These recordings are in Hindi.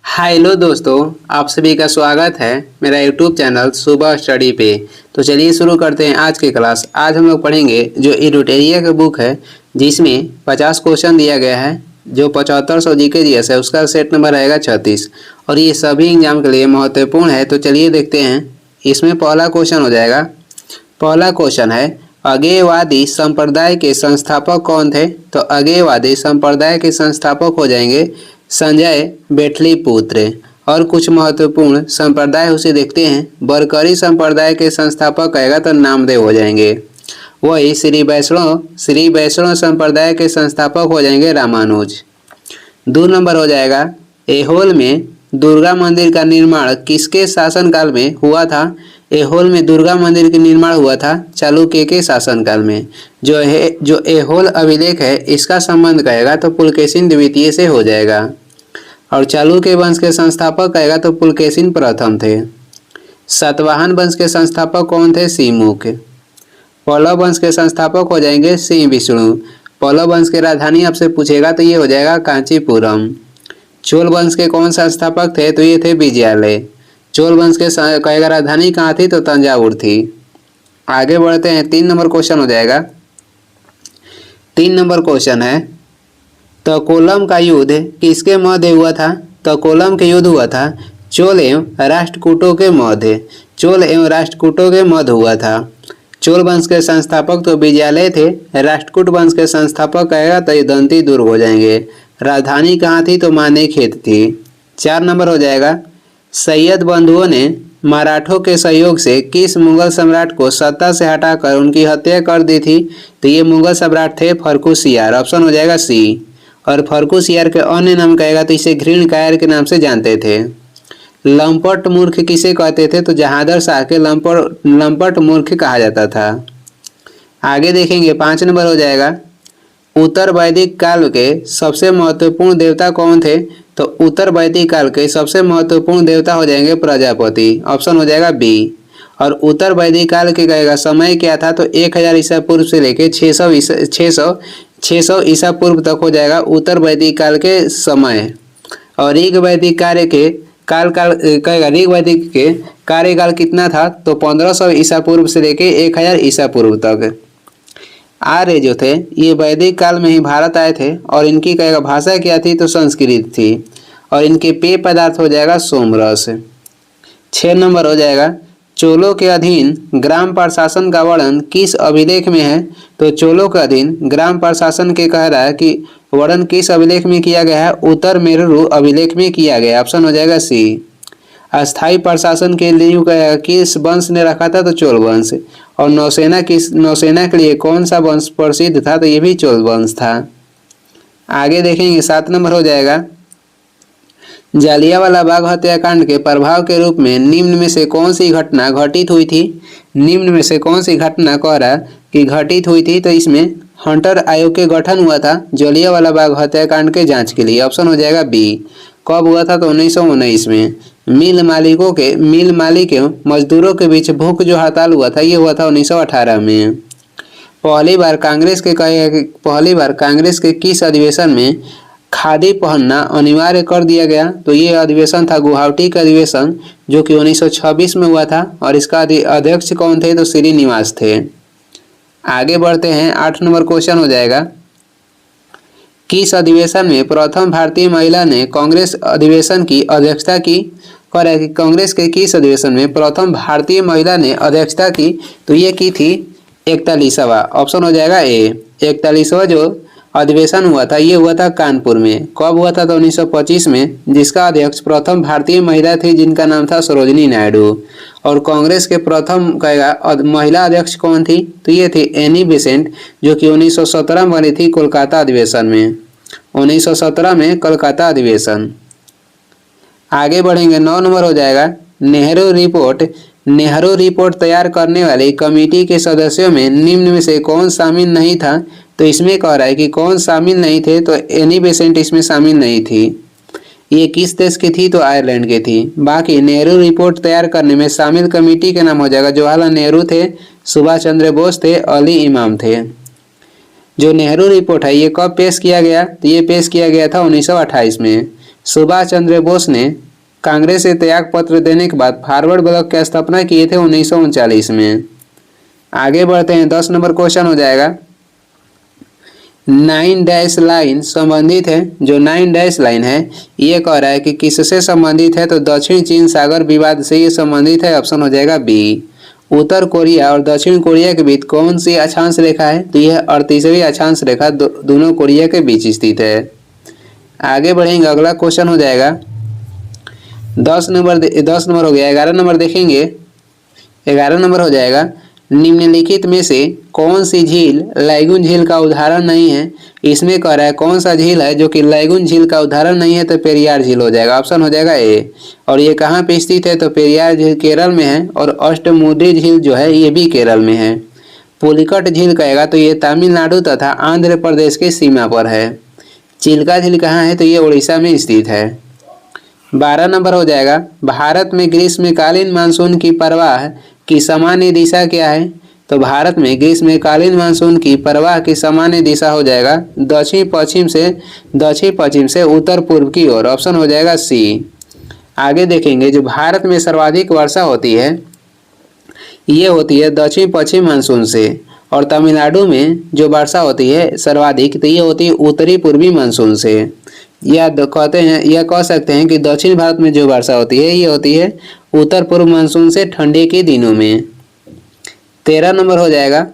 हेलो दोस्तों, आप सभी का स्वागत है मेरा यूट्यूब चैनल सुबह स्टडी पे। तो चलिए शुरू करते हैं आज की क्लास। आज हम लोग पढ़ेंगे जो एडुटेरिया का बुक है जिसमें 50 क्वेश्चन दिया गया है। जो 7500 जीके जीएस है उसका सेट नंबर रहेगा 36 और ये सभी एग्जाम के लिए महत्वपूर्ण है। तो चलिए देखते हैं। इसमें पहला क्वेश्चन हो जाएगा। पहला क्वेश्चन है अगेयवादी संप्रदाय के संस्थापक कौन थे? तो अगेयवादी संप्रदाय के संस्थापक हो जाएंगे संजय बेटलिपुत्र। और कुछ महत्वपूर्ण संप्रदाय उसे देखते हैं। बरकरी संप्रदाय के संस्थापक कहेगा तो नामदेव हो जाएंगे। वही श्री वैष्णव संप्रदाय के संस्थापक हो जाएंगे रामानुज। 2 नंबर हो जाएगा ऐहोल में दुर्गा मंदिर का निर्माण किसके शासनकाल में हुआ था? ऐहोल में दुर्गा मंदिर का निर्माण हुआ था चालुक्य के शासनकाल में। जो ऐहोल अभिलेख है इसका संबंध कहेगा तो पुलकेशिन द्वितीय से हो जाएगा। और चालुक्य वंश के संस्थापक कहेगा तो पुलकेशिन प्रथम थे। सातवाहन वंश के संस्थापक कौन थे? सिमुख। पल्लव वंश के संस्थापक हो जाएंगे सिंह विष्णु। पल्लव वंश की राजधानी आपसे पूछेगा तो ये हो जाएगा कांचीपुरम। चोल वंश के कौन संस्थापक थे? तो ये थे विजयालय। चोल वंश के कहेगा राजधानी कहाँ थी? तो तंजावुर थी। आगे बढ़ते हैं। 3 नंबर क्वेश्चन हो जाएगा। 3 नंबर क्वेश्चन है तकोलम का युद्ध किसके मध्य हुआ था? तकोलम के युद्ध हुआ था चोल एवं राष्ट्रकूटों के मध्य। चोल एवं राष्ट्रकूटों के मध्य हुआ था। चोल वंश के संस्थापक तो विजयालय थे। राष्ट्रकूट वंश के संस्थापक कहेगा तो दंती दुर्ग हो जाएंगे। राजधानी कहाँ थी? तो मानेखेत थी। 4 नंबर हो जाएगा सैयद बंधुओं ने मराठों के सहयोग से किस मुगल सम्राट को सत्ता से हटाकर उनकी हत्या कर दी थी? तो ये मुगल सम्राट थे फर्रुखसियार। ऑप्शन हो जाएगा सी। और फर्रुखसियार के अन्य नाम कहेगा तो इसे घृणकायर के नाम से जानते थे। लंपट मूर्ख किसे कहते थे? तो जहादर शाह के लंपट मूर्ख कहा जाता था। आगे देखेंगे। 5 नंबर हो जाएगा उत्तर वैदिक काल के सबसे महत्वपूर्ण देवता कौन थे? तो उत्तर वैदिक काल के सबसे महत्वपूर्ण देवता हो जाएंगे प्रजापति। ऑप्शन हो जाएगा बी। और उत्तर वैदिक काल के कहेगा समय क्या था? तो 1000 ईसा पूर्व से लेके 600 ईसा पूर्व तक हो जाएगा उत्तर वैदिक काल के समय। और ऋग वैदिक कार्य के कहेगा ऋग वैदिक के कार्यकाल कितना था? तो 1500 ईसा पूर्व से लेके 1000 ईसा पूर्व तक। आर्य जो थे ये वैदिक काल में ही भारत आए थे और इनकी कहेगा भाषा क्या थी? तो संस्कृत थी। और इनके पेय पदार्थ हो जाएगा सोमरस। 6 नंबर हो जाएगा चोलों के अधीन ग्राम प्रशासन का वर्णन किस अभिलेख में है? तो चोलों के अधीन ग्राम प्रशासन के कह रहा है कि वर्णन किस अभिलेख में किया गया है? उत्तर मेरू अभिलेख में किया गया। ऑप्शन हो जाएगा सी। अस्थायी प्रशासन के लिए किस वंश ने रखा था? तो चोल वंश। और नौसेना के लिए कौन सा वंश प्रसिद्ध था? तो ये भी चोल वंश था। आगे देखेंगे। 7 नंबर हो जाएगा जालियांवाला बाग हत्याकांड के प्रभाव के रूप में निम्न में से कौन सी घटना घटित हुई थी? निम्न में से कौन सी घटना कह रहा कि घटित हुई थी? तो इसमें हंटर आयोग के गठन हुआ था जालियांवाला बाग हत्याकांड के जांच के लिए। ऑप्शन हो जाएगा बी। कब हुआ था? तो 1919 में। मिल मालिक एवं मजदूरों के बीच भूख जो हड़ताल हुआ था ये हुआ था 1918 में। पहली बार कांग्रेस के किस अधिवेशन में खादी पहनना अनिवार्य कर दिया गया? तो ये अधिवेशन था गुवाहाटी का अधिवेशन जो कि 1926 में हुआ था। और इसका अध्यक्ष कौन थे? तो श्रीनिवास थे। आगे बढ़ते हैं। 8 नंबर क्वेश्चन हो जाएगा किस अधिवेशन में प्रथम भारतीय महिला ने कांग्रेस अधिवेशन की अध्यक्षता की? कह रहा है कि कांग्रेस के किस अधिवेशन में प्रथम भारतीय महिला ने अध्यक्षता की? तो ये की थी 41वां। ऑप्शन हो जाएगा ए। 41वां जो अधिवेशन हुआ था ये हुआ था कानपुर में। कब हुआ था? तो 1925 में। जिसका अध्यक्ष प्रथम भारतीय महिला थी जिनका नाम था सरोजिनी नायडू। और कांग्रेस के प्रथम कहेगा महिला अध्यक्ष कौन थी? तो ये थी एनी बेसेंट जो कि 1917 में बनी थी कोलकाता अधिवेशन में। 1917 में कोलकाता अधिवेशन। आगे बढ़ेंगे। 9 नंबर हो जाएगा नेहरू रिपोर्ट तैयार करने वाली कमेटी के सदस्यों में निम्न में से कौन शामिल नहीं था? तो इसमें कह रहा है कि कौन शामिल नहीं थे? तो एनी बेसेंट इसमें शामिल नहीं थी। ये किस देश की थी? तो आयरलैंड की थी। बाकी नेहरू रिपोर्ट तैयार करने में शामिल कमेटी के नाम हो जाएगा जवाहरलाल नेहरू थे, सुभाष चंद्र बोस थे, अली इमाम थे। जो नेहरू रिपोर्ट है ये कब पेश किया गया? तो ये पेश किया गया था 1928 में। सुभाष चंद्र बोस ने कांग्रेस से त्याग पत्र देने के बाद फॉरवर्ड ब्लॉक की स्थापना किए थे 1939 में। आगे बढ़ते हैं, 10 नंबर क्वेश्चन हो जाएगा। 9 डैश लाइन संबंधित है। जो 9 डैश लाइन है ये कह रहा है कि किससे संबंधित है, तो दक्षिण चीन सागर विवाद से ये संबंधित है। ऑप्शन हो जाएगा बी। उत्तर कोरिया और दक्षिण कोरिया के बीच कौन सी अक्षांश रेखा है, तो यह 38वीं अक्षांश रेखा दोनों कोरिया के बीच स्थित है। आगे बढ़ेंगे, अगला क्वेश्चन हो जाएगा 10 नंबर हो गया। 11 नंबर देखेंगे। 11 नंबर हो जाएगा, निम्नलिखित में से कौन सी झील लैगून झील का उदाहरण नहीं है। इसमें कह रहा है कौन सा झील है जो कि लैगून झील का उदाहरण नहीं है, तो पेरियार झील हो जाएगा। ऑप्शन हो जाएगा ए। और ये कहाँ पे स्थित है, तो पेरियार झील केरल में है और अष्टमुडी झील जो है ये भी केरल में है। पुलिकट झील कहेगा तो ये तमिलनाडु तथा आंध्र प्रदेश की सीमा पर है। चिल्का झील कहाँ है, तो ये उड़ीसा में स्थित है। 12 नंबर हो जाएगा, भारत में ग्रीष्मकालीन मानसून की प्रवाह की सामान्य दिशा क्या है, तो भारत में ग्रीष्मकालीन मानसून की प्रवाह की सामान्य दिशा हो जाएगा दक्षिण पश्चिम से उत्तर पूर्व की ओर। ऑप्शन हो जाएगा सी। आगे देखेंगे, जो भारत में सर्वाधिक वर्षा होती है ये होती है दक्षिण पश्चिम मानसून से, और तमिलनाडु में जो वर्षा होती है सर्वाधिक तो ये होती है उत्तरी पूर्वी मानसून से। या कह सकते हैं कि दक्षिण भारत में जो वर्षा होती है ये होती है उत्तर पूर्व मानसून से ठंडी के दिनों में। 13 नंबर हो जाएगा,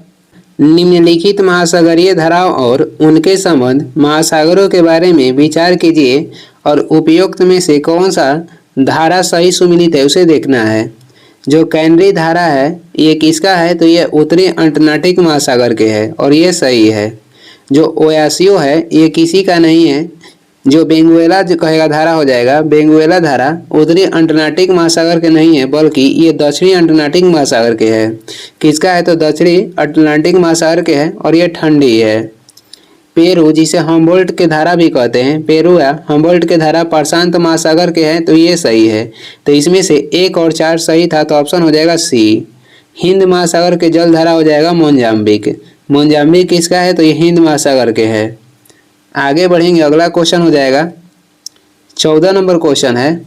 निम्नलिखित महासागरीय धाराओं और उनके संबंध महासागरों के बारे में विचार कीजिए और उपयुक्त में से कौन सा धारा सही सुमिलित है उसे देखना है। जो कैनरी धारा है ये किसका है, तो ये उत्तरी अटलांटिक महासागर के है और ये सही है। जो ओयासियो है ये किसी का नहीं है। जो बेंगुएला जो कहेगा धारा हो जाएगा, बेंगुएला धारा उत्तरी अटलांटिक महासागर के नहीं है बल्कि ये दक्षिणी अटलांटिक महासागर के है। किसका है, तो दक्षिणी अटलांटिक महासागर के है और ये ठंडी है। पेरू जिसे हम्बोल्ट के धारा भी कहते हैं, पेरू या हम्बोल्ट के धारा प्रशांत महासागर के हैं, तो ये सही है। तो इसमें से 1 और 4 सही था, तो ऑप्शन हो जाएगा सी। हिंद महासागर के जल धारा हो जाएगा मोजाम्बिक। मोजाम्बिक किसका है, तो ये हिंद महासागर के है। आगे बढ़ेंगे, अगला क्वेश्चन हो जाएगा 14 नंबर क्वेश्चन है,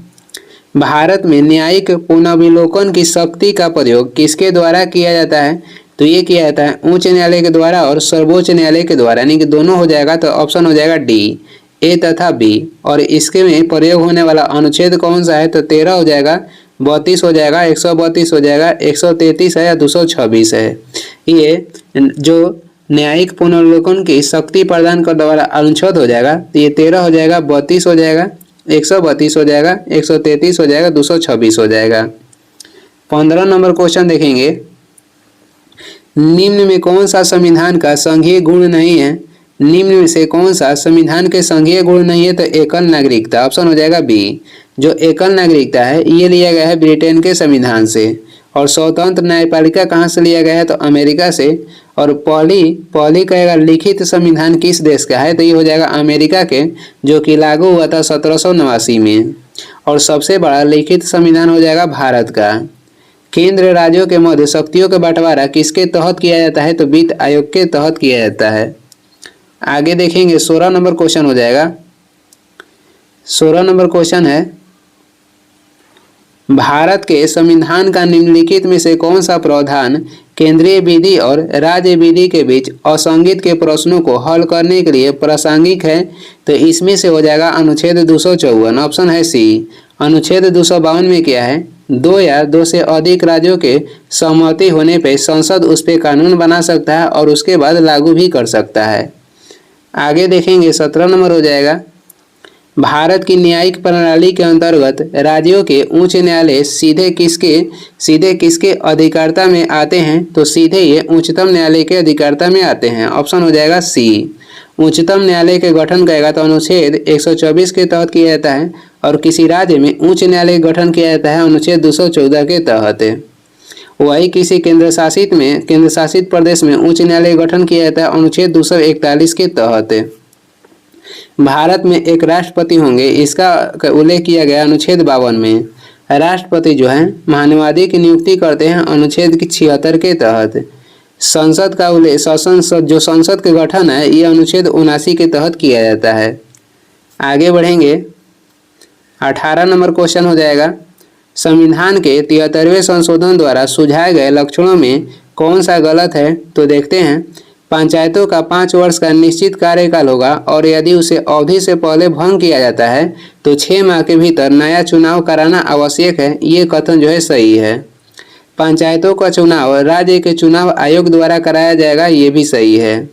भारत में न्यायिक पुनर्विलोकन की शक्ति का प्रयोग किसके द्वारा किया जाता है, तो ये किया जाता है उच्च न्यायालय के द्वारा और सर्वोच्च न्यायालय के द्वारा, यानी कि दोनों हो जाएगा। तो ऑप्शन हो जाएगा डी, ए तथा बी। और इसके में प्रयोग होने वाला अनुच्छेद कौन सा है, तो 13 हो जाएगा, 32 हो जाएगा, 132 हो जाएगा, 133 है या 226 है। ये जो न्यायिक पुनर्विलोकन की शक्ति प्रदान करने वाला अनुच्छेद हो जाएगा, तो ये 13 हो जाएगा, 32 हो जाएगा, 132 हो जाएगा, 133 हो जाएगा, 226 हो जाएगा। 15 नंबर क्वेश्चन देखेंगे, निम्न में कौन सा संविधान का संघीय गुण नहीं है। निम्न में से कौन सा संविधान के संघीय गुण नहीं है, तो एकल नागरिकता। ऑप्शन हो जाएगा बी। जो एकल नागरिकता है ये लिया गया है ब्रिटेन के संविधान से। और स्वतंत्र न्यायपालिका कहाँ से लिया गया है, तो अमेरिका से। और पहली कहेगा लिखित संविधान किस देश का है, तो ये हो जाएगा अमेरिका के, जो कि लागू हुआ था 1789 में। और सबसे बड़ा लिखित संविधान हो जाएगा भारत का। केंद्र राज्यों के मध्य शक्तियों का बंटवारा किसके तहत किया जाता है, तो वित्त आयोग के तहत किया जाता है। आगे देखेंगे 16 नंबर क्वेश्चन हो जाएगा। 16 नंबर क्वेश्चन है, भारत के संविधान का निम्नलिखित में से कौन सा प्रावधान केंद्रीय विधि और राज्य विधि के बीच असंगति के प्रश्नों को हल करने के लिए प्रासंगिक है, तो इसमें से हो जाएगा अनुच्छेद 254। ऑप्शन है सी। अनुच्छेद 252 में क्या है, 2 या 2 से अधिक राज्यों के सहमति होने पर संसद उस पर कानून बना सकता है और उसके बाद लागू भी कर सकता है। आगे देखेंगे 17 नंबर हो जाएगा, भारत की न्यायिक प्रणाली के अंतर्गत राज्यों के उच्च न्यायालय सीधे किसके अधिकारता में आते हैं, तो सीधे ये उच्चतम न्यायालय के अधिकारता में आते हैं। ऑप्शन हो जाएगा सी। उच्चतम न्यायालय के गठन कहेगा तो अनुच्छेद 124 के तहत किया जाता है और किसी राज्य में उच्च न्यायालय गठन किया जाता है अनुच्छेद 214 के तहत। वही किसी केंद्र शासित प्रदेश में उच्च न्यायालय गठन किया जाता है अनुच्छेद 241 के तहत। भारत में एक राष्ट्रपति होंगे, इसका उल्लेख किया गया अनुच्छेद 52 में। राष्ट्रपति जो है महानुवादी की नियुक्ति करते हैं अनुच्छेद 76 के तहत। संसद का उल्लेख संसद के गठन है ये अनुच्छेद 79 के तहत किया जाता है। आगे बढ़ेंगे 18 नंबर क्वेश्चन हो जाएगा, संविधान के 73वें संशोधन द्वारा सुझाए गए लक्षणों में कौन सा गलत है? तो देखते हैं। पंचायतों का 5 वर्ष का निश्चित कार्यकाल होगा और यदि उसे अवधि से पहले भंग किया जाता है तो 6 माह के भीतर नया चुनाव कराना आवश्यक है। ये कथन जो है सही है। पंचायतों का चुनाव राज्य के चुनाव आयोग द्वारा कराया जाएगा, ये भी सही है।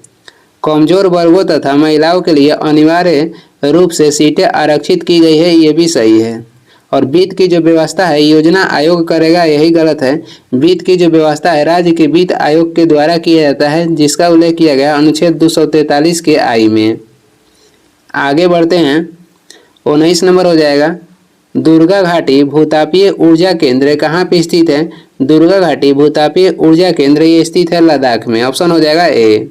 कमजोर वर्गों तथा महिलाओं के लिए अनिवार्य रूप से सीटें आरक्षित की गई है, ये भी सही है। और वित्त की जो व्यवस्था है योजना आयोग करेगा, यही गलत है। वित्त की जो व्यवस्था है राज्य के वित्त आयोग के द्वारा किया जाता है, जिसका उल्लेख किया गया अनुच्छेद 243 के आई में। आगे बढ़ते हैं। 19 नंबर हो जाएगा, दुर्गा घाटी भूतापीय ऊर्जा केंद्र कहाँ पे स्थित है? दुर्गा घाटी भूतापीय ऊर्जा केंद्र ये स्थित है लद्दाख में। ऑप्शन हो जाएगा ए।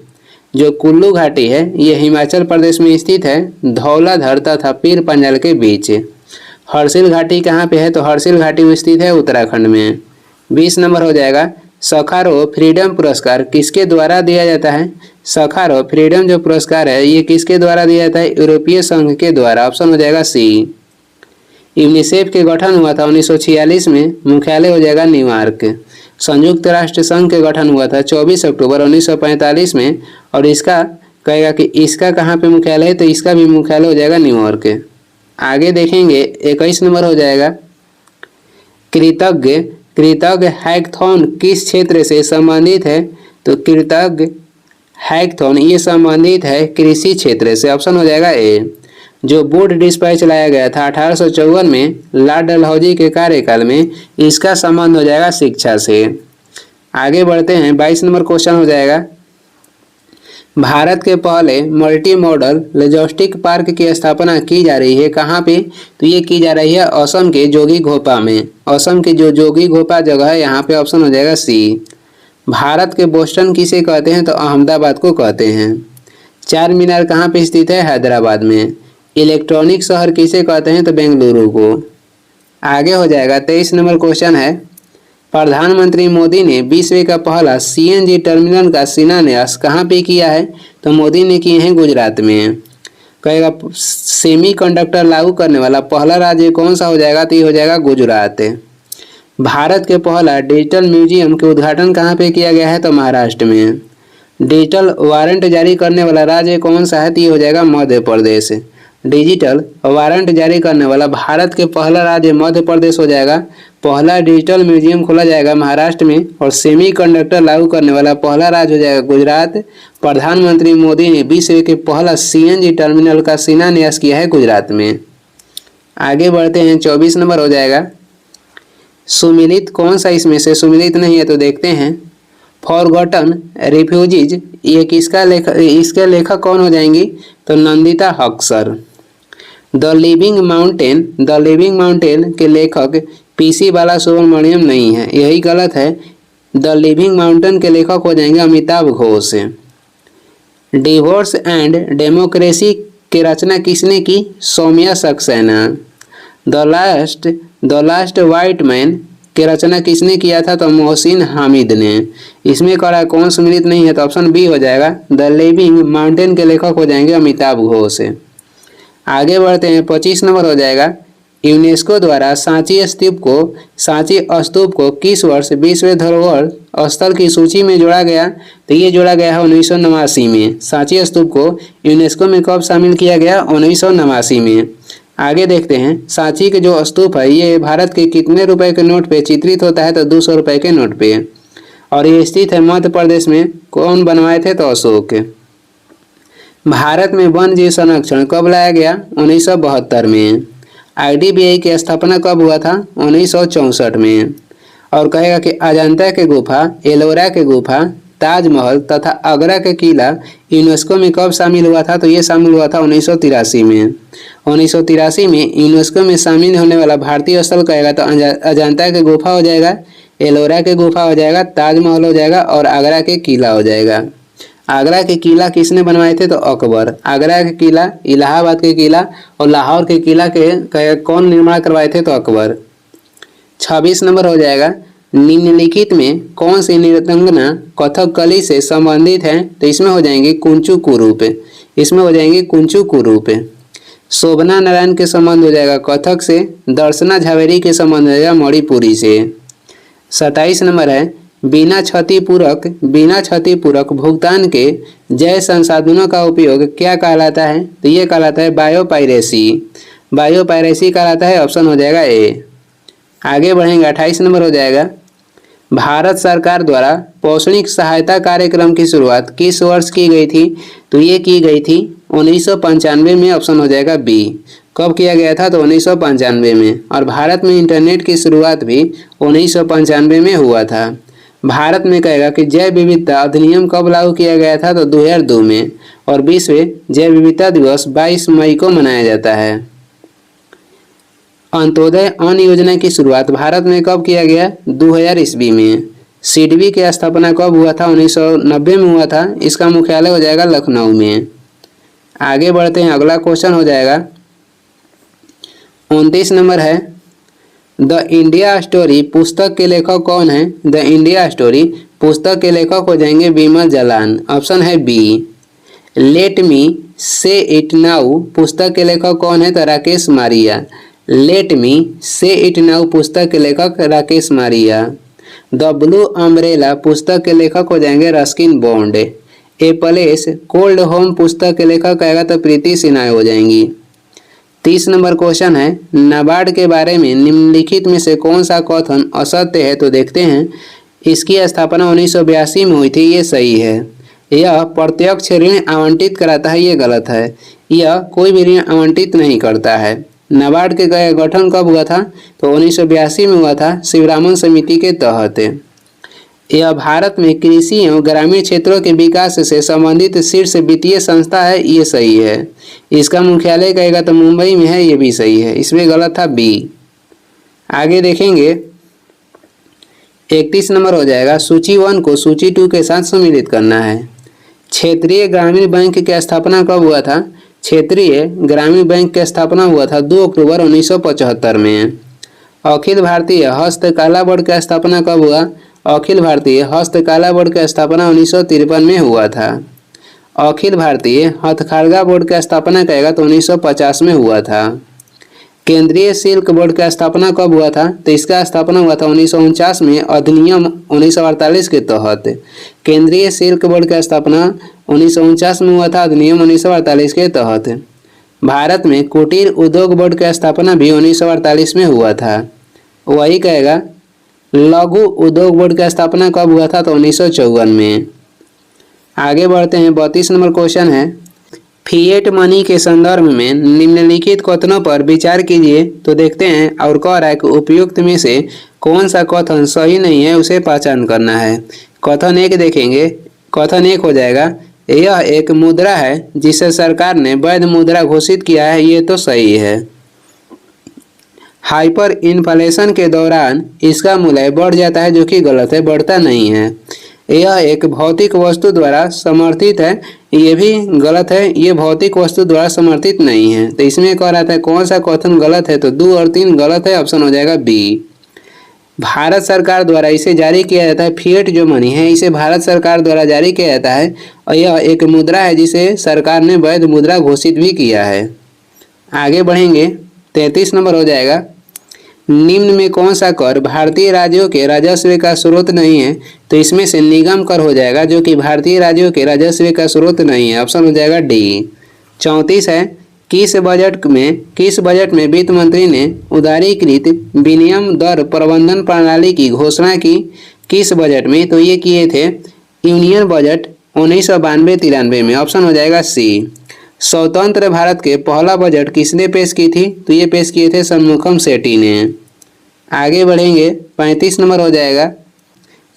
जो कुल्लू घाटी है ये हिमाचल प्रदेश में स्थित है, धौलाधर तथा पीर पंजाल के बीच। हर्षिल घाटी कहाँ पे है? तो हर्षिल घाटी स्थित है उत्तराखंड में। 20 नंबर हो जाएगा, सखारोव फ्रीडम पुरस्कार किसके द्वारा दिया जाता है? सखारोव फ्रीडम जो पुरस्कार है ये किसके द्वारा दिया जाता है? यूरोपीय संघ के द्वारा। ऑप्शन हो जाएगा सी। यूनिसेफ के गठन हुआ था 1946 में, मुख्यालय हो जाएगा न्यूयॉर्क। संयुक्त राष्ट्र संघ के गठन हुआ था 24 अक्टूबर 1945 में और इसका कहेगा कि इसका कहाँ पे मुख्यालय है? तो इसका भी मुख्यालय हो जाएगा न्यूयॉर्क। आगे देखेंगे 21 नंबर हो जाएगा, कृतज्ञ हैकथॉन किस क्षेत्र से संबंधित है? तो कृतज्ञ हैकथॉन ये संबंधित है कृषि क्षेत्र से। ऑप्शन हो जाएगा ए। जो वुड डिस्पैच लाया गया था 1854 में लॉर्ड डलहौजी के कार्यकाल में, इसका संबंध हो जाएगा शिक्षा से। आगे बढ़ते हैं। 22 नंबर क्वेश्चन हो जाएगा, भारत के पहले मल्टी मॉडल लॉजिस्टिक पार्क की स्थापना की जा रही है कहाँ पे? तो ये की जा रही है असम के जोगीघोपा में। असम के जो जोगीघोपा जगह है यहाँ पे। ऑप्शन हो जाएगा सी। भारत के बोस्टन किसे कहते हैं? तो अहमदाबाद को कहते हैं। चार मीनार कहाँ पे स्थित है? हैदराबाद में। इलेक्ट्रॉनिक शहर किसे कहते हैं? तो बेंगलुरु को। आगे हो जाएगा 23 नंबर क्वेश्चन है, प्रधानमंत्री मोदी ने विश्व का पहला सीएनजी टर्मिनल का शिलान्यास कहाँ पे किया है? तो मोदी ने किए हैं गुजरात में। कहेगा सेमीकंडक्टर लागू करने वाला पहला राज्य कौन सा हो जाएगा? तो ये हो जाएगा गुजरात। भारत के पहला डिजिटल म्यूजियम के उद्घाटन कहाँ पे किया गया है? तो महाराष्ट्र में। डिजिटल वारंट जारी करने वाला राज्य कौन सा है? तो ये हो जाएगा मध्य प्रदेश। डिजिटल वारंट जारी करने वाला भारत के पहला राज्य मध्य प्रदेश हो जाएगा। पहला डिजिटल म्यूजियम खोला जाएगा महाराष्ट्र में और सेमीकंडक्टर लागू करने वाला पहला राज्य हो जाएगा गुजरात। प्रधानमंत्री मोदी ने विश्व के पहला सीएनजी टर्मिनल का शिलान्यास किया है गुजरात में। आगे बढ़ते हैं। 24 नंबर हो जाएगा, सुमिलित कौन सा इसमें से सुमिलित नहीं है? तो देखते हैं। फॉरगॉटन रिफ्यूजीज ये किसका लेखक, इसके लेखक कौन हो जाएंगी? तो Nandita Haksar. The living mountain के लेखक पीसी बालासुब्रमण्यम नहीं है, यही गलत है। द लिविंग माउंटेन के लेखक हो जाएंगे Amitabh Ghosh. Divorce and democracy की रचना किसने की? Saumya Saxena. The last white man की रचना किसने किया था? तो मोहसिन हामिद ने। इसमें कड़ा कौन सम्मिलित नहीं है? तो ऑप्शन बी हो जाएगा। द लिविंग माउंटेन के लेखक हो जाएंगे अमिताभ घोष। आगे बढ़ते हैं। 25 नंबर हो जाएगा, यूनेस्को द्वारा सांची स्तूप को किस वर्ष विश्व धरोहर स्थल की सूची में जोड़ा गया? तो ये जोड़ा गया है 1989 में। सांची स्तूप को यूनेस्को में कब शामिल किया गया? 1989 में। आगे देखते हैं। सांची के जो स्तूप है ये भारत के कितने रुपए के नोट पे चित्रित होता है? तो 200 रुपए के नोट पे और ये स्थित है मध्य प्रदेश में। कौन बनवाए थे? तो अशोक। भारत में वन जीव संरक्षण कब लाया गया? 1972 में। आईडीबीआई की स्थापना कब हुआ था? 1964 में। और कहेगा कि अजंता के गुफा, एलोरा के गुफा, ताजमहल तथा आगरा के किला यूनेस्को में कब शामिल हुआ था? तो ये शामिल हुआ था 1983 में। 1983 में यूनेस्को में शामिल होने वाला भारतीय स्थल कहेगा तो अजंता के गुफा हो जाएगा, एलोरा के गुफा हो जाएगा, ताजमहल हो जाएगा और आगरा के किला हो जाएगा। आगरा के किला किसने बनवाए थे? तो अकबर। आगरा के किला, इलाहाबाद के किला और लाहौर के किला के कौन निर्माण करवाए थे? तो अकबर। 26 नंबर हो जाएगा, निम्नलिखित में कौन सी नृत्यांगना कथकली से संबंधित है? तो इसमें हो जाएंगे कुंचू कुरूप। इसमें हो जाएंगे कुंचू कुरूप। शोभना नारायण के संबंध हो जाएगा कथक से। दर्शना झावेरी के संबंध हो जाएगा मणिपुरी से। 27 नंबर है बिना क्षतिपूरक भुगतान के जैव संसाधनों का उपयोग क्या कहलाता है? तो ये कहलाता है बायोपायरेसी। बायोपायरेसी कहलाता है, ऑप्शन हो जाएगा ए। आगे बढ़ेंगे 28 नंबर हो जाएगा भारत सरकार द्वारा पौष्टिक सहायता कार्यक्रम की शुरुआत किस वर्ष की गई थी? तो ये की गई थी 1995 में, ऑप्शन हो जाएगा बी। कब किया गया था? तो 1995 में। और भारत में इंटरनेट की शुरुआत भी 1995 में हुआ था। भारत में कहेगा कि जैव विविधता अधिनियम कब लागू किया गया था? तो 2002 में। और विश्व जैव विविधता दिवस 22 मई को मनाया जाता है। अंत्योदय अन्न योजना की शुरुआत भारत में कब किया गया? 2000 ईस्वी में। सिडबी की स्थापना कब हुआ था? 1990 में हुआ था। इसका मुख्यालय हो जाएगा लखनऊ में। आगे बढ़ते हैं, अगला क्वेश्चन हो जाएगा 29 नंबर है द इंडिया स्टोरी पुस्तक के लेखक कौन है? द इंडिया स्टोरी पुस्तक के लेखक हो जाएंगे विमल जालान, ऑप्शन है बी। लेट मी से इट नाउ पुस्तक के लेखक कौन है? तो राकेश मारिया। लेट मी से इट नाउ पुस्तक के लेखक Rakesh Maria. The blue umbrella पुस्तक के लेखक हो जाएंगे Ruskin bond. A place cold home पुस्तक के लेखक आएगा तो प्रीति सिन्हा हो जाएंगी। 30 नंबर क्वेश्चन है नाबार्ड के बारे में निम्नलिखित में से कौन सा कथन असत्य है? तो देखते हैं। इसकी स्थापना 1982 में हुई थी, ये सही है। यह प्रत्यक्ष ऋण आवंटित कराता है, ये गलत है। यह कोई भी ऋण आवंटित नहीं करता है। नाबार्ड के गठन कब हुआ था? तो 1982 में हुआ था, शिवरामन समिति के तहत। यह भारत में कृषि एवं ग्रामीण क्षेत्रों के विकास से संबंधित शीर्ष वित्तीय संस्था है, ये सही है। इसका मुख्यालय कहेगा तो मुंबई में है, ये भी सही है। इसमें गलत था बी। आगे देखेंगे 31 नंबर हो जाएगा सूची 1 को सूची 2 के साथ सम्मिलित करना है। क्षेत्रीय ग्रामीण बैंक की स्थापना कब हुआ था? क्षेत्रीय ग्रामीण बैंक की स्थापना हुआ था 2 अक्टूबर 1975 में। अखिल भारतीय हस्तकला बोर्ड की स्थापना कब हुआ? अखिल भारतीय हस्तकला बोर्ड की स्थापना 1953 में हुआ था। अखिल भारतीय हथकरघा बोर्ड की स्थापना कहेगा तो 1950 में हुआ था। केंद्रीय शुल्क बोर्ड की स्थापना कब हुआ था? तो इसका स्थापना हुआ था 1949 में, अधिनियम 1948 के तहत। केंद्रीय शुल्क बोर्ड की स्थापना 1949 में हुआ था, अधिनियम 1948 के तहत। भारत में कुटीर उद्योग बोर्ड की स्थापना भी 1948 में हुआ था। वही कहेगा लघु उद्योग बोर्ड की स्थापना कब हुआ था? तो 1954 में। आगे बढ़ते हैं, 32 नंबर क्वेश्चन है फिएट मनी के संदर्भ में निम्नलिखित कथनों पर विचार कीजिए। तो देखते हैं और कह रहा है कि उपयुक्त में से कौन सा कथन सही नहीं है, उसे पहचान करना है। कथन 1 देखेंगे। कथन 1 हो जाएगा यह एक मुद्रा है जिसे सरकार ने वैध मुद्रा घोषित किया है, ये तो सही है। हाइपर इन्फ्लेशन के दौरान इसका मूल्य बढ़ जाता है, जो कि गलत है, बढ़ता नहीं है। यह एक भौतिक वस्तु द्वारा समर्थित है, ये भी गलत है, ये भौतिक वस्तु द्वारा समर्थित नहीं है। तो इसमें कह रहा था कौन सा कथन गलत है? तो 2 और 3 गलत है, ऑप्शन हो जाएगा बी। भारत सरकार द्वारा इसे जारी किया जाता है, फिएट जो मनी है इसे भारत सरकार द्वारा जारी किया जाता है और यह एक मुद्रा है जिसे सरकार ने वैध मुद्रा घोषित भी किया है। आगे बढ़ेंगे, 33 नंबर हो जाएगा निम्न में कौन सा कर भारतीय राज्यों के राजस्व का स्रोत नहीं है? तो इसमें से निगम कर हो जाएगा, जो कि भारतीय राज्यों के राजस्व का स्रोत नहीं है, ऑप्शन हो जाएगा डी। 34 है किस बजट में वित्त मंत्री ने उदारीकृत विनिमय दर प्रबंधन प्रणाली की घोषणा की? किस बजट में? तो ये किए थे यूनियन बजट 1992-93 में, ऑप्शन हो जाएगा सी। स्वतंत्र भारत के पहला बजट किसने पेश की थी? तो ये पेश किए थे षणमुखम सेठी ने। आगे बढ़ेंगे, 35 नंबर हो जाएगा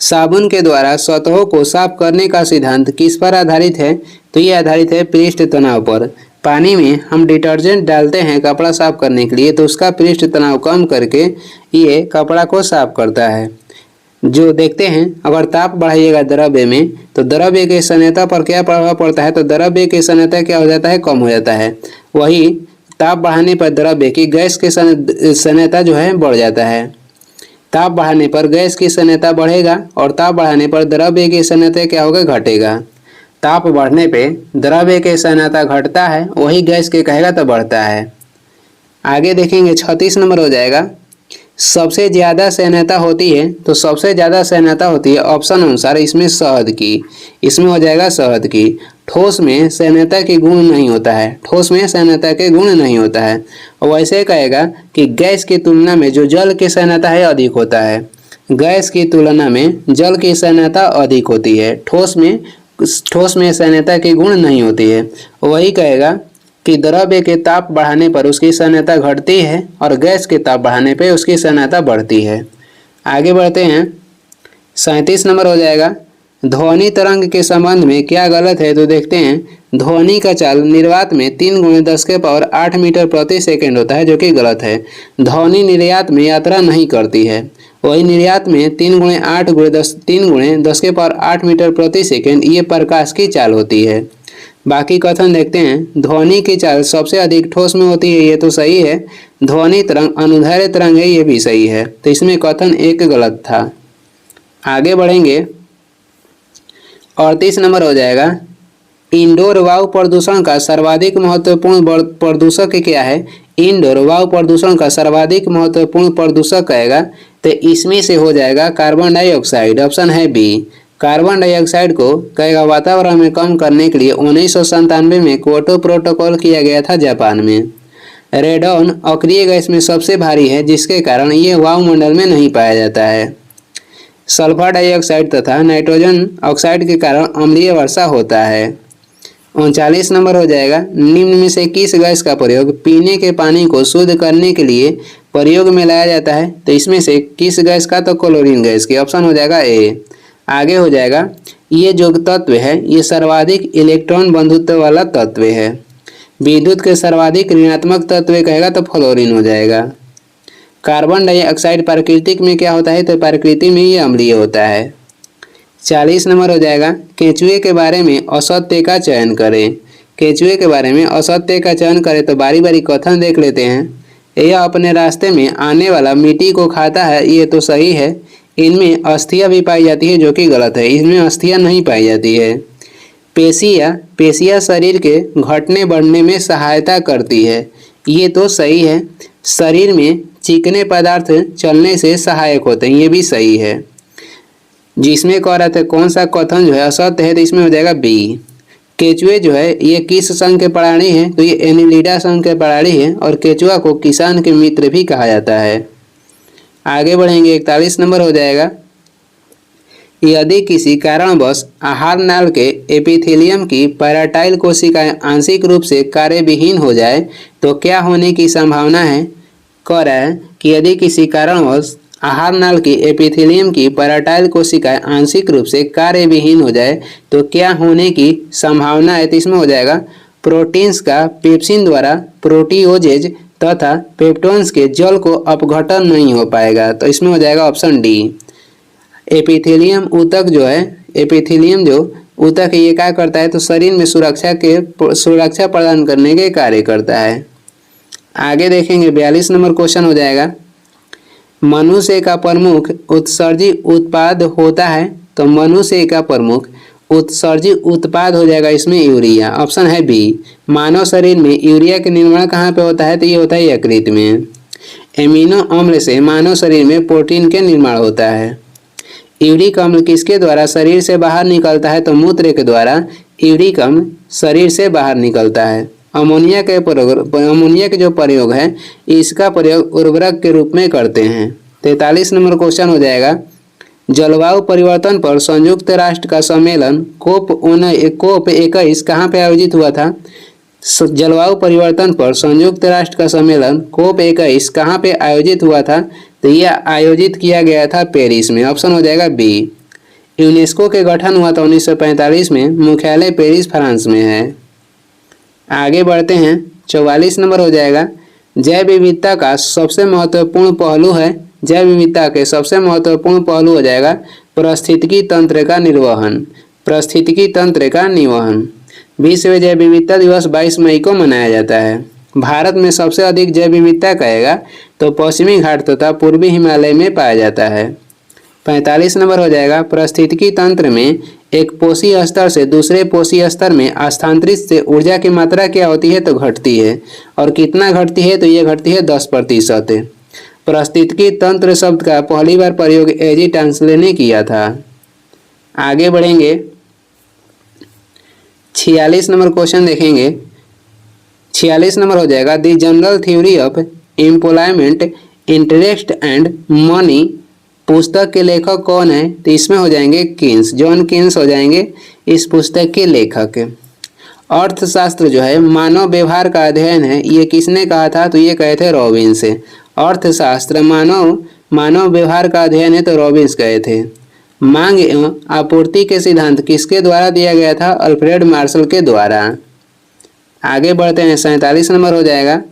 साबुन के द्वारा सतहों को साफ करने का सिद्धांत किस पर आधारित है? तो ये आधारित है पृष्ठ तनाव पर। पानी में हम डिटर्जेंट डालते हैं कपड़ा साफ करने के लिए, तो उसका पृष्ठ तनाव कम करके ये कपड़ा को साफ करता है। जो देखते हैं अगर ताप बढ़ाइएगा द्रव्य में, तो द्रव्य के स्निग्धता पर क्या प्रभाव पड़ता है? तो द्रव्य की स्निग्धता क्या हो जाता है? कम हो जाता है। वही ताप बढ़ाने पर द्रव्य की गैस की स्निग्धता जो है बढ़ जाता है। ताप बढ़ाने पर गैस की स्निग्धता बढ़ेगा और ताप बढ़ाने पर द्रव्य की स्निग्धता क्या होगा? घटेगा। ताप बढ़ने पे द्रव्य के सांद्रता घटता है, वही गैस के कहेगा तो बढ़ता है। आगे देखेंगे 36 नंबर हो जाएगा, सबसे ज़्यादा सांद्रता होती है, तो सबसे ज़्यादा सांद्रता होती है ऑप्शन अनुसार इसमें शहद की, इसमें हो जाएगा शहद की। ठोस में सांद्रता के गुण नहीं होता है, ठोस में सांद्रता के गुण नहीं होता है। और वैसे कहेगा कि गैस की तुलना में जो जल की सांद्रता है अधिक होता है, गैस की तुलना में जल की सांद्रता अधिक होती है, ठोस में सांद्रता के गुण नहीं होती है। वही कहेगा कि द्रव्य के ताप बढ़ाने पर उसकी सांद्रता घटती है और गैस के ताप बढ़ाने पर उसकी सांद्रता बढ़ती है। आगे बढ़ते हैं, 37 नंबर हो जाएगा, ध्वनि तरंग के संबंध में क्या गलत है, तो देखते हैं। ध्वनि का चाल निर्वात में 3 × 10⁸ मीटर प्रति सेकंड होता है, जो कि गलत है। ध्वनि निर्यात में यात्रा नहीं करती है, वही निर्यात में 3 × 10⁸ मीटर प्रति सेकंड ये प्रकाश की चाल होती है। बाकी कथन देखते हैं, ध्वनि की चाल सबसे अधिक ठोस में होती है, ये तो सही है। ध्वनि तरंग अनुदैर्ध्य तरंग है, ये भी सही है, तो इसमें कथन एक गलत था। आगे बढ़ेंगे, 38 नंबर हो जाएगा, इंडोर वायु प्रदूषण का सर्वाधिक महत्वपूर्ण प्रदूषक क्या है। इंडोर वायु प्रदूषण का सर्वाधिक महत्वपूर्ण प्रदूषक कहेगा तो इसमें से हो जाएगा कार्बन डाइऑक्साइड, ऑप्शन है बी। कार्बन डाइऑक्साइड को कहेगा वातावरण में कम करने के लिए 1997 में क्योटो प्रोटोकॉल किया गया था जापान में। रेडॉन अक्रिय गैस में सबसे भारी है, जिसके कारण ये वायुमंडल में नहीं पाया जाता है। सल्फर डाइऑक्साइड तथा नाइट्रोजन ऑक्साइड के कारण अम्लीय वर्षा होता है। 39 नंबर हो जाएगा, निम्न में से किस गैस का प्रयोग पीने के पानी को शुद्ध करने के लिए प्रयोग में लाया जाता है, तो इसमें से किस गैस का, तो क्लोरीन गैस की, ऑप्शन हो जाएगा ए। आगे हो जाएगा, ये जो तत्व है ये सर्वाधिक इलेक्ट्रॉन बंधुत्व वाला तत्व है। विद्युत के सर्वाधिक ऋणात्मक तत्व कहेगा तो फ्लोरीन हो जाएगा। कार्बन डाइऑक्साइड प्राकृतिक में क्या होता है, तो प्रकृति में ये अम्लीय होता है। 40 नंबर हो जाएगा, केंचुए के बारे में असत्य का चयन करें। केंचुए के बारे में असत्य का चयन करें तो बारी बारी कथन देख लेते हैं। यह अपने रास्ते में आने वाला मिट्टी को खाता है, ये तो सही है। इनमें अस्थियां भी पाई जाती है, जो कि गलत है, इसमें अस्थियां नहीं पाई जाती है। पेशियां शरीर के घटने बढ़ने में सहायता करती है, ये तो सही है। शरीर में चिकने पदार्थ चलने से सहायक होते हैं, ये भी सही है। जिसमें कह रहा था कौन सा कथन जो है असत्य है, तो इसमें हो जाएगा बी। केचुए जो है ये किस संघ के प्राणी है, तो ये एनिलिडा संघ के प्राणी है और केचुआ को किसान के मित्र भी कहा जाता है। आगे बढ़ेंगे, 41 नंबर हो जाएगा, यदि किसी कारणवश आहार नाल के एपिथेलियम की पैराटाइल कोशिकाएं आंशिक रूप से कार्यविहीन हो जाए तो क्या होने की संभावना है। कह रहा है कि यदि किसी कारणवश आहार नाल की एपिथेलियम की पैराटाइल कोशिकाएं आंशिक रूप से कार्यविहीन हो जाए तो क्या होने की संभावना है, तो इसमें हो जाएगा प्रोटीन्स का पेप्सिन द्वारा प्रोटीओजेज तथा पेप्टोन्स के जल को अपघटन नहीं हो पाएगा, तो इसमें हो जाएगा ऑप्शन डी। एपिथेलियम ऊतक जो है, एपिथेलियम जो ऊतक है ये क्या करता है, तो शरीर में सुरक्षा प्रदान करने के कार्य करता है। आगे देखेंगे 42 नंबर क्वेश्चन हो जाएगा, मनुष्य का प्रमुख उत्सर्जी उत्पाद होता है, तो मनुष्य का प्रमुख उत्सर्जी उत्पाद हो जाएगा इसमें यूरिया, ऑप्शन है बी। मानव शरीर में यूरिया का निर्माण कहाँ पे होता है, तो ये होता है यकृत में। एमिनो अम्ल से मानव शरीर में प्रोटीन के निर्माण होता है। यूरिक अम्ल किसके द्वारा शरीर से बाहर निकलता है, तो मूत्र के द्वारा यूरिक अम्ल शरीर से बाहर निकलता है। अमोनिया के जो प्रयोग है इसका प्रयोग उर्वरक के रूप में करते हैं। 43 नंबर क्वेश्चन हो जाएगा, जलवायु परिवर्तन पर संयुक्त राष्ट्र का सम्मेलन कोप 21 कहाँ पे आयोजित हुआ था। जलवायु परिवर्तन पर संयुक्त राष्ट्र का सम्मेलन कोप 21 कहाँ पे आयोजित हुआ था, तो यह आयोजित किया गया था पेरिस में, ऑप्शन हो जाएगा बी। यूनेस्को के गठन हुआ था 1945 में, मुख्यालय पेरिस फ्रांस में है। आगे बढ़ते हैं, 44 नंबर हो जाएगा, जैव विविधता का सबसे महत्वपूर्ण पहलू है। जैव विविधता के सबसे महत्वपूर्ण पहलू हो जाएगा पारिस्थितिकी तंत्र का निर्वहन। पारिस्थितिकी तंत्र का निर्वहन। विश्व जैव विविधता दिवस 22 मई को मनाया जाता है। भारत में सबसे अधिक जैव विविधता कहेगा तो पश्चिमी घाट तथा पूर्वी हिमालय में पाया जाता है। 45 नंबर हो जाएगा पारिस्थितिकी तंत्र में एक पोषी स्तर से दूसरे पोषी स्तर में स्थानांतरित से ऊर्जा की मात्रा क्या होती है तो घटती है। और कितना घटती है तो ये घटती है 10%। पारिस्थितिकी तंत्र शब्द का पहली बार प्रयोग एजी टांसले ने किया था। आगे बढ़ेंगे 46 नंबर क्वेश्चन देखेंगे। 46 नंबर हो जाएगा the general theory of employment interest and money पुस्तक के लेखक कौन है तो इसमें हो जाएंगे किन्स, जॉन किन्स हो जाएंगे इस पुस्तक के लेखक। अर्थशास्त्र जो है मानव व्यवहार का अध्ययन है, ये किसने कहा था तो ये कहे थे रॉबिन्स। अर्थशास्त्र मानव व्यवहार का अध्ययन है तो रॉबिन्स कहे थे। मांग एवं आपूर्ति के सिद्धांत किसके द्वारा दिया गया था अल्फ्रेड मार्शल के द्वारा। आगे बढ़ते हैं 47 नंबर हो जाएगा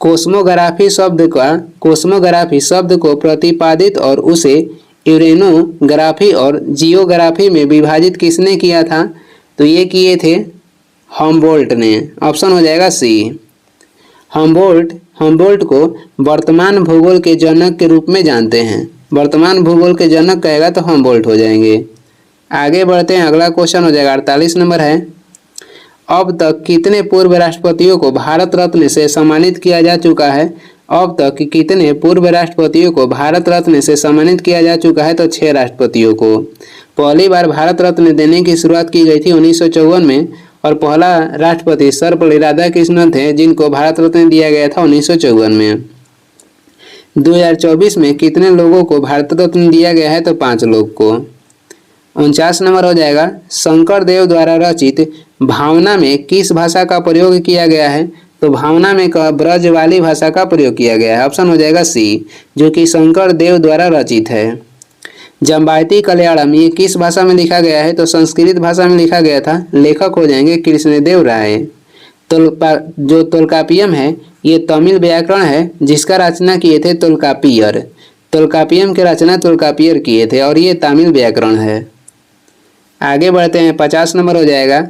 कोस्मोग्राफी शब्द को प्रतिपादित और उसे यूरेनोग्राफी और जियोग्राफी में विभाजित किसने किया था तो ये किए थे हम्बोल्ट ने। ऑप्शन हो जाएगा सी। हम्बोल्ट को वर्तमान भूगोल के जनक के रूप में जानते हैं। वर्तमान भूगोल के जनक कहेगा तो हम्बोल्ट हो जाएंगे। आगे बढ़ते हैं, अगला क्वेश्चन हो जाएगा 48 नंबर है अब तक कितने पूर्व राष्ट्रपतियों को भारत रत्न से सम्मानित किया जा चुका है। अब तक कितने पूर्व राष्ट्रपतियों को भारत रत्न से सम्मानित किया जा चुका है तो 6 राष्ट्रपतियों को। पहली बार भारत रत्न देने की शुरुआत की गई थी 1954 में और पहला राष्ट्रपति सर्वपल्ली राधाकृष्णन थे जिनको भारत रत्न दिया गया था 1954 में। 2024 में कितने लोगों को भारत रत्न दिया गया है तो 5 लोग को। 49 नंबर हो जाएगा शंकर देव द्वारा रचित भावना में किस भाषा का प्रयोग किया गया है तो भावना में ब्रजवाली भाषा का प्रयोग किया गया है। ऑप्शन हो जाएगा सी जो कि शंकर देव द्वारा रचित है। जम्बायती कल्याणम ये किस भाषा में लिखा गया है तो संस्कृत भाषा में लिखा गया था। लेखक हो जाएंगे कृष्णदेव राय। जो तोल्कापियम है ये तमिल व्याकरण है जिसका रचना किए थे तोल्कापियर। तोल्कापियम की रचना तोल्कापियर किए थे और ये तमिल व्याकरण है। आगे बढ़ते हैं 50 नंबर हो जाएगा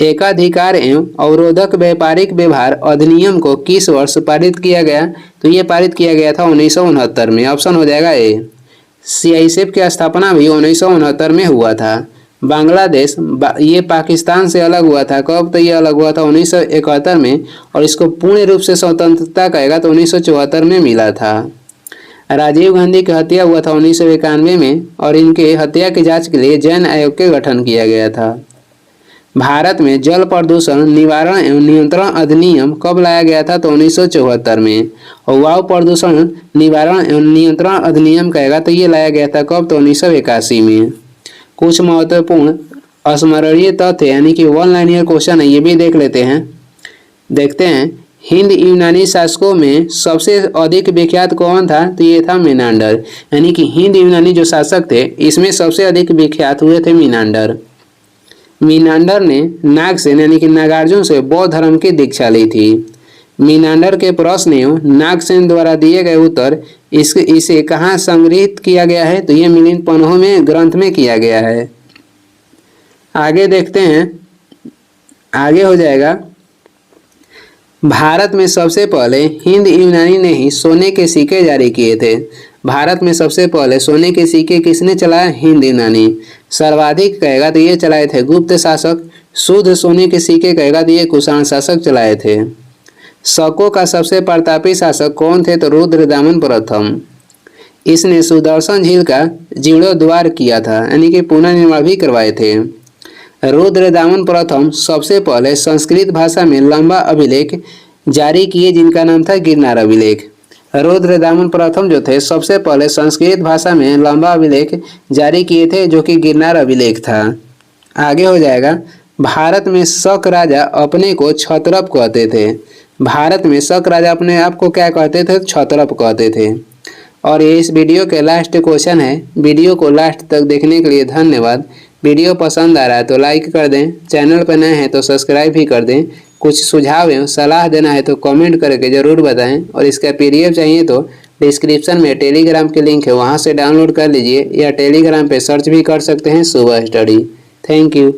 एकाधिकार एवं अवरोधक व्यापारिक व्यवहार अधिनियम को किस वर्ष पारित किया गया तो ये पारित किया गया था 1969 में। ऑप्शन हो जाएगा ए। CISF की स्थापना भी 1969 में हुआ था। बांग्लादेश ये पाकिस्तान से अलग हुआ था कब तो ये अलग हुआ था 1971 में और इसको पूर्ण रूप से स्वतंत्रता कहेगा तो 1974 में मिला था। राजीव गांधी की हत्या हुआ था 1991 में और इनके हत्या की जांच के लिए जैन आयोग के गठन किया गया था। भारत में जल प्रदूषण निवारण एवं नियंत्रण अधिनियम कब लाया गया था तो 1974 में और वायु प्रदूषण निवारण एवं नियंत्रण अधिनियम कहेगा तो ये लाया गया था कब तो 1981 में। कुछ महत्वपूर्ण स्मरणीय तथ्य यानी कि 1 लाइनर क्वेश्चन है ये भी देख लेते हैं। देखते हैं हिंद यूनानी शासकों में सबसे अधिक विख्यात कौन था तो ये था मीनांडर। यानी कि हिंद यूनानी जो शासक थे इसमें सबसे अधिक विख्यात हुए थे मीनांडर। मीनांडर ने नागसेन यानी कि नागार्जुन से बौद्ध धर्म की दीक्षा ली थी। मीनांडर के प्रश्न एवं नागसेन द्वारा दिए गए उत्तर इसे कहाँ संग्रहित किया गया है तो ये मिलिंद पन्हों में ग्रंथ में किया गया है। आगे देखते हैं, आगे हो जाएगा भारत में सबसे पहले हिंद यूनानी ने ही सोने के सिक्के जारी किए थे। भारत में सबसे पहले सोने के सिक्के किसने चलाया हिंद यूनानी। सर्वाधिक कहेगा तो ये चलाए थे गुप्त शासक। शुद्ध सोने के सिक्के कहेगा तो ये कुषाण शासक चलाए थे। शकों का सबसे प्रतापी शासक कौन थे तो रुद्रदामन प्रथम। इसने सुदर्शन झील का जीर्णोद्धार किया था यानी कि पुनर्निर्माण भी करवाए थे। रुद्रदामन प्रथम सबसे पहले संस्कृत भाषा में लंबा अभिलेख जारी किए जिनका नाम था गिरनार अभिलेख। रुद्रदामन प्रथम जो थे सबसे पहले संस्कृत भाषा में लंबा अभिलेख जारी किए थे जो कि गिरनार अभिलेख था। आगे हो जाएगा भारत में शक राजा अपने को क्षत्रप कहते थे। भारत में शक राजा अपने आप को क्या कहते थे क्षत्रप कहते थे। और ये इस वीडियो के लास्ट क्वेश्चन है। वीडियो को लास्ट तक देखने के लिए धन्यवाद। वीडियो पसंद आ रहा है तो लाइक कर दें, चैनल पर नए हैं तो सब्सक्राइब भी कर दें। कुछ सुझाव एवं सलाह देना है तो कमेंट करके ज़रूर बताएं और इसका PDF चाहिए तो डिस्क्रिप्शन में टेलीग्राम के लिंक है वहां से डाउनलोड कर लीजिए या टेलीग्राम पे सर्च भी कर सकते हैं सुबह स्टडी। Thank you.